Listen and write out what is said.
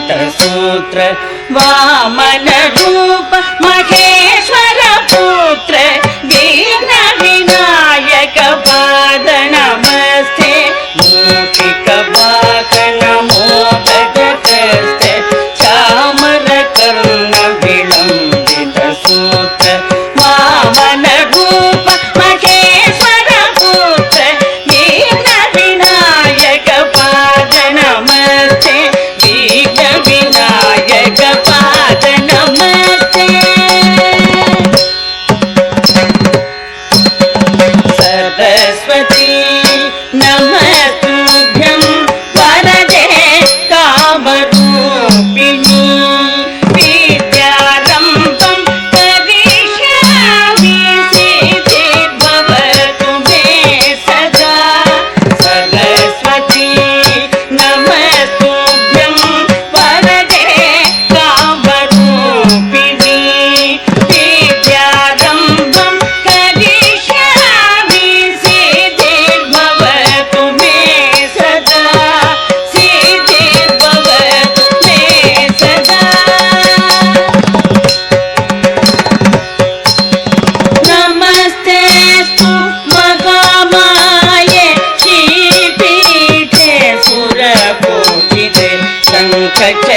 सूत्र वामन रूप महेश्वर पुत्र दीन विनायक पाद नमस्ते मूषिक वाहन मोदकस्ते चामर कर्ण विलंबित सूत्र वामन रूप महेश्वर पुत्र दीन विनायक पाद नमस्ते विनायक पाद नमस्ते सरस्वती नमस्तुभ्यं वरदे कामरूपिणी विद्यारम्भं करिष्यामि सिद्धिर्भवतु मे सदा सरस्वती नमस्तुभ्यं वरदे कामरूपिणी विद्यारम्भं करिष्यामि सिद्धिर्भवतु मे सदा सिद्धिर्भवतु मे सदा नमस्तेस्तु महामाये श्रीपीठे सुरपूजिते शङ्खचक्र